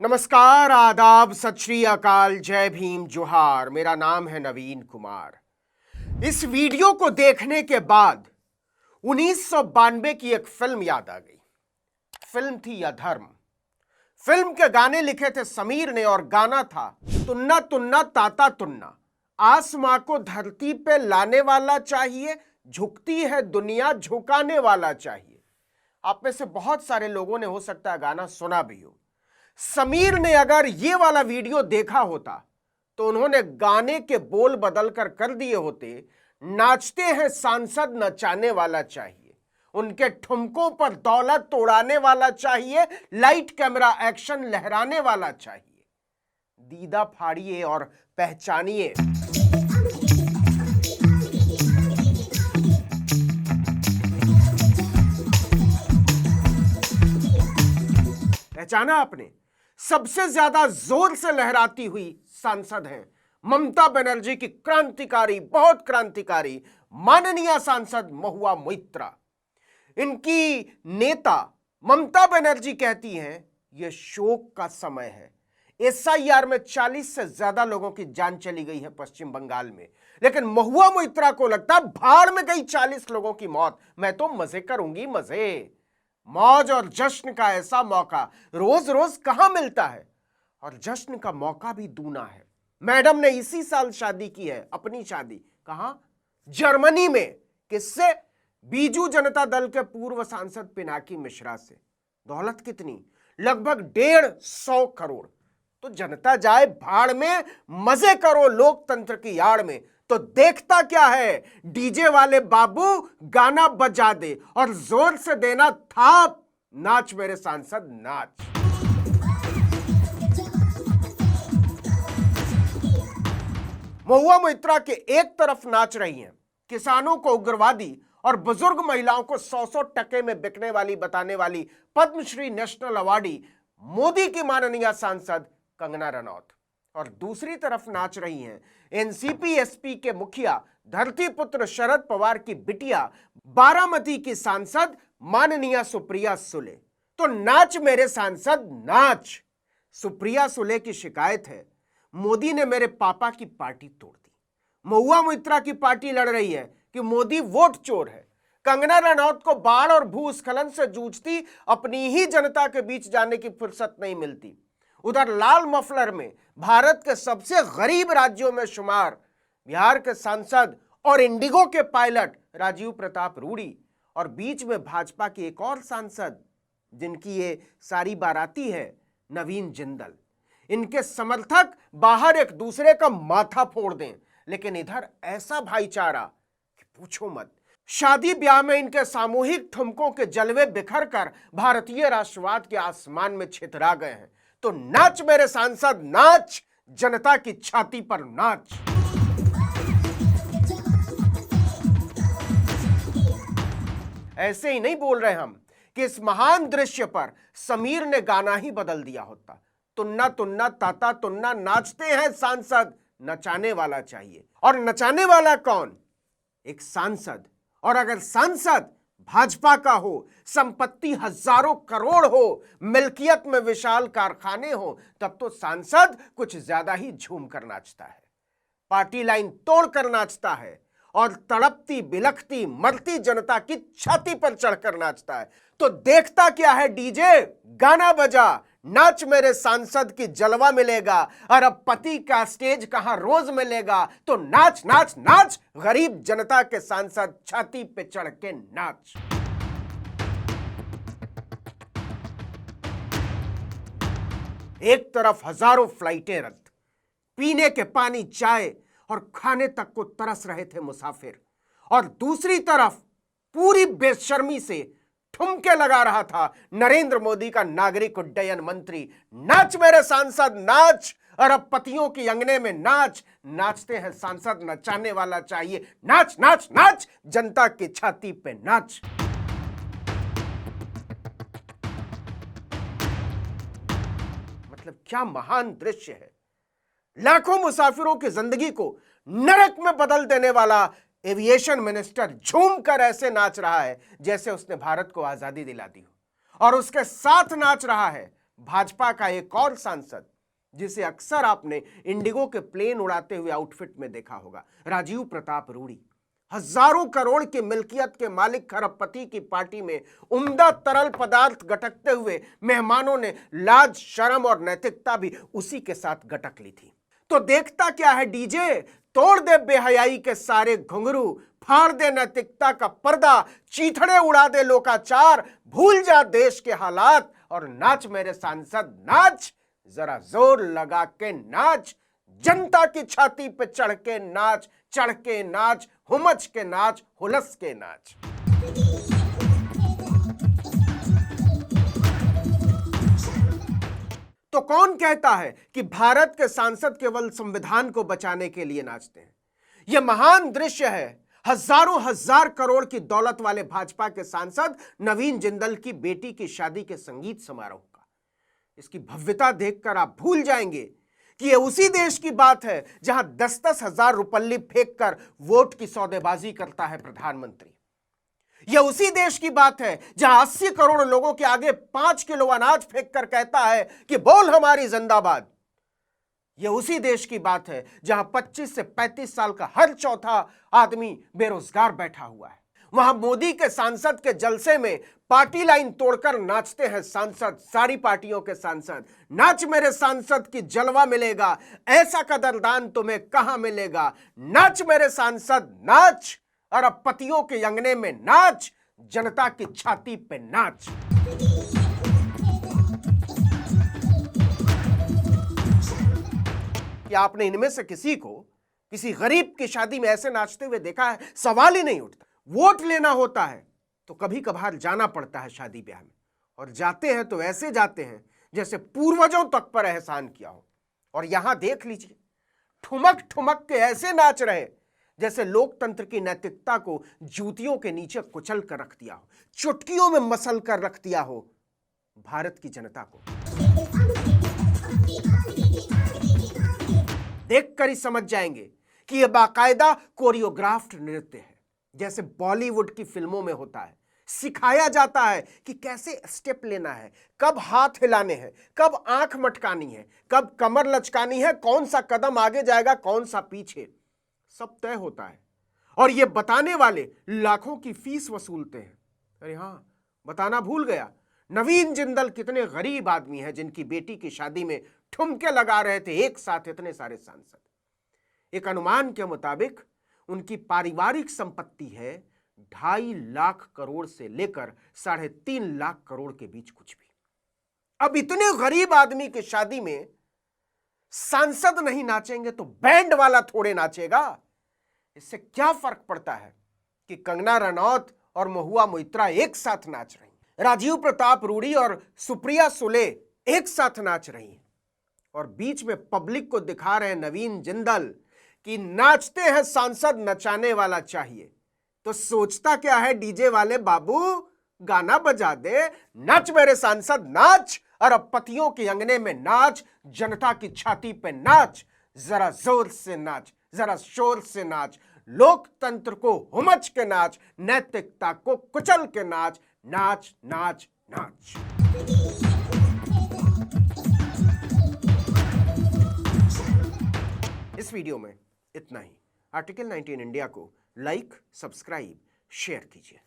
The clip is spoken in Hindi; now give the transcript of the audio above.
नमस्कार, आदाब, सत श्री अकाल, जय भीम, जोहार। मेरा नाम है नवीन कुमार। इस वीडियो को देखने के बाद 1992 की एक फिल्म याद आ गई। फिल्म थी अधर्म। फिल्म के गाने लिखे थे समीर ने और गाना था तुन्ना तुन्ना ताता तुन्ना। आसमां को धरती पे लाने वाला चाहिए, झुकती है दुनिया झुकाने वाला चाहिए। आप में से बहुत सारे लोगों ने हो सकता है गाना सुना भी हो। समीर ने अगर ये वाला वीडियो देखा होता तो उन्होंने गाने के बोल बदलकर कर दिए होते, नाचते हैं सांसद नचाने वाला चाहिए, उनके ठुमकों पर दौलत तोड़ाने वाला चाहिए, लाइट कैमरा एक्शन लहराने वाला चाहिए। दीदा फाड़िए और पहचानिए। पहचाना आपने? सबसे ज्यादा जोर से लहराती हुई सांसद हैं ममता बनर्जी की क्रांतिकारी, बहुत क्रांतिकारी माननीय सांसद महुआ मोइत्रा। इनकी नेता ममता बनर्जी कहती हैं यह शोक का समय है। एसआईआर में 40 से ज्यादा लोगों की जान चली गई है पश्चिम बंगाल में, लेकिन महुआ मोइत्रा को लगता भाड़ में गई 40 लोगों की मौत, मैं तो मजे करूंगी मजे। मौज और जश्न का ऐसा मौका रोज रोज कहां मिलता है, और जश्न का मौका भी दूना है। मैडम ने इसी साल शादी की है, अपनी शादी कहां? जर्मनी में। किससे? बीजू जनता दल के पूर्व सांसद पिनाकी मिश्रा से। दौलत कितनी? लगभग 150 करोड़। तो जनता जाए भाड़ में, मजे करो लोकतंत्र की आड़ में। तो देखता क्या है? डीजे वाले बाबू गाना बजा दे और जोर से देना थाप, नाच मेरे सांसद नाच। महुआ मोइत्रा के एक तरफ नाच रही हैं किसानों को उग्रवादी और बुजुर्ग महिलाओं को 100 टके में बिकने वाली बताने वाली पद्मश्री नेशनल अवार्डी मोदी की माननीय सांसद कंगना रनौत, और दूसरी तरफ नाच रही हैं एनसीपी एसपी के मुखिया धरती पुत्र शरद पवार की बिटिया बारामती की सांसद माननीय सुप्रिया सुले। तो नाच मेरे सांसद नाच। सुप्रिया सुले की शिकायत है मोदी ने मेरे पापा की पार्टी तोड़ दी। महुआ मोइत्रा की पार्टी लड़ रही है कि मोदी वोट चोर है। कंगना रनौत को बाढ़ और भूस्खलन से जूझती अपनी ही जनता के बीच जाने की फुर्सत नहीं मिलती। उधर लाल मफलर में भारत के सबसे गरीब राज्यों में शुमार बिहार के सांसद और इंडिगो के पायलट राजीव प्रताप रूडी, और बीच में भाजपा की एक और सांसद जिनकी ये सारी बाराती है, नवीन जिंदल। इनके समर्थक बाहर एक दूसरे का माथा फोड़ दें, लेकिन इधर ऐसा भाईचारा कि पूछो मत। शादी ब्याह में इनके सामूहिक ठुमकों के जलवे बिखर कर भारतीय राष्ट्रवाद के आसमान में छितरा गए हैं। तो नाच मेरे सांसद नाच, जनता की छाती पर नाच। ऐसे ही नहीं बोल रहे हम कि इस महान दृश्य पर समीर ने गाना ही बदल दिया होता। तुन्ना तुन्ना ताता तुन्ना, नाचते हैं सांसद नचाने वाला चाहिए। और नचाने वाला कौन? एक सांसद। और अगर सांसद भाजपा का हो, संपत्ति हजारों करोड़ हो, मिल्कियत में विशाल कारखाने हो, तब तो सांसद कुछ ज्यादा ही झूम कर नाचता है, पार्टी लाइन तोड़कर नाचता है, और तड़पती बिलखती मरती जनता की छाती पर चढ़कर नाचता है। तो देखता क्या है? डीजे गाना बजा, नाच मेरे सांसद की जलवा मिलेगा। और अब पति का स्टेज कहां रोज मिलेगा? तो नाच नाच नाच, गरीब जनता के सांसद छाती पे चढ़ के नाच। एक तरफ हजारों फ्लाइटें रद्द, पीने के पानी, चाय और खाने तक को तरस रहे थे मुसाफिर, और दूसरी तरफ पूरी बेशर्मी से ठुमके लगा रहा था नरेंद्र मोदी का नागरिक उड्डयन मंत्री। नाच मेरे सांसद नाच। और अब पतियों की अंगने में नाच, नाचते हैं सांसद नचाने वाला चाहिए। नाच नाच नाच, जनता की छाती पे नाच। मतलब क्या महान दृश्य है। लाखों मुसाफिरों की जिंदगी को नरक में बदल देने वाला एविएशन मिनिस्टर झूम कर ऐसे नाच रहा है जैसे उसने भारत को आजादी दिला दी हो, और उसके साथ नाच रहा है भाजपा का एक और सांसद जिसे अक्सर आपने इंडिगो के प्लेन उड़ाते हुए आउटफिट में देखा होगा, राजीव प्रताप रूडी। हजारों करोड़ की मिल्कियत के मालिक खरबपति की पार्टी में उम्दा तरल पदार्थ गटकते हुए मेहमानों ने लाज, शर्म और नैतिकता भी उसी के साथ गटक ली थी। तो देखता क्या है डीजे, तोड़ दे बेहयाई के सारे घुंघरू, फाड़ दे नैतिकता का पर्दा, चीथड़े उड़ा दे लोकाचार, भूल जा देश के हालात और नाच मेरे सांसद नाच, जरा जोर लगा के नाच, जनता की छाती पे चढ़ के नाच, चढ़ के नाच, हुमच के नाच, हुलस के नाच। तो कौन कहता है कि भारत के सांसद केवल संविधान को बचाने के लिए नाचते हैं? यह महान दृश्य है हजारों हजार करोड़ की दौलत वाले भाजपा के सांसद नवीन जिंदल की बेटी की शादी के संगीत समारोह का। इसकी भव्यता देखकर आप भूल जाएंगे कि यह उसी देश की बात है जहां 10-10 हजार रुपल्ली फेंककर वोट की सौदेबाजी करता है प्रधानमंत्री। यह उसी देश की बात है जहां 80 करोड़ लोगों के आगे 5 किलो अनाज फेंककर कहता है कि बोल हमारी जिंदाबाद। यह उसी देश की बात है जहां 25 से 35 साल का हर चौथा आदमी बेरोजगार बैठा हुआ है। वहां मोदी के सांसद के जलसे में पार्टी लाइन तोड़कर नाचते हैं सांसद, सारी पार्टियों के सांसद। नाच मेरे सांसद की जलवा मिलेगा, ऐसा कदरदान तुम्हें कहां मिलेगा। नाच मेरे सांसद नाच, अरबपतियों के अंगने में नाच, जनता की छाती पे नाच। क्या आपने इनमें से किसी को किसी गरीब की शादी में ऐसे नाचते हुए देखा है? सवाल ही नहीं उठता। वोट लेना होता है तो कभी कभार जाना पड़ता है शादी ब्याह में, और जाते हैं तो ऐसे जाते हैं जैसे पूर्वजों तक पर एहसान किया हो। और यहां देख लीजिए, ठुमक ठुमक के ऐसे नाच रहे जैसे लोकतंत्र की नैतिकता को जूतियों के नीचे कुचल कर रख दिया हो, चुटकियों में मसल कर रख दिया हो भारत की जनता को। देखकर ही समझ जाएंगे कि यह बाकायदा कोरियोग्राफ्ड नृत्य है, जैसे बॉलीवुड की फिल्मों में होता है। सिखाया जाता है कि कैसे स्टेप लेना है, कब हाथ हिलाने हैं, कब आंख मटकानी है, कब कमर लचकानी है, कौन सा कदम आगे जाएगा, कौन सा पीछे, सब तय होता है। और ये बताने वाले लाखों की फीस वसूलते हैं। अरे हां, बताना भूल गया, नवीन जिंदल कितने गरीब आदमी हैं जिनकी बेटी की शादी में ठुमके लगा रहे थे एक साथ इतने सारे सांसद। एक अनुमान के मुताबिक उनकी पारिवारिक संपत्ति है 2.5 लाख करोड़ से लेकर 3.5 लाख करोड़ के बीच कुछ भी। अब इतने गरीब आदमी की शादी में सांसद नहीं नाचेंगे तो बैंड वाला थोड़े नाचेगा। इससे क्या फर्क पड़ता है कि कंगना रनौत और महुआ मोइत्रा एक साथ नाच रही, राजीव प्रताप रूडी और सुप्रिया सुले एक साथ नाच रही हैं, और बीच में पब्लिक को दिखा रहे नवीन जिंदल कि नाचते हैं सांसद, नचाने वाला चाहिए। तो सोचता क्या है डीजे वाले बाबू, गाना बजा दे, नाच मेरे सांसद नाच, अरबपतियों के अंगने में नाच, जनता की छाती पे नाच, जरा जोर से नाच, जरा शोर से नाच, लोकतंत्र को हुमच के नाच, नैतिकता को कुचल के नाच, नाच नाच नाच। इस वीडियो में इतना ही। आर्टिकल 19 इंडिया को लाइक, सब्सक्राइब, शेयर कीजिए।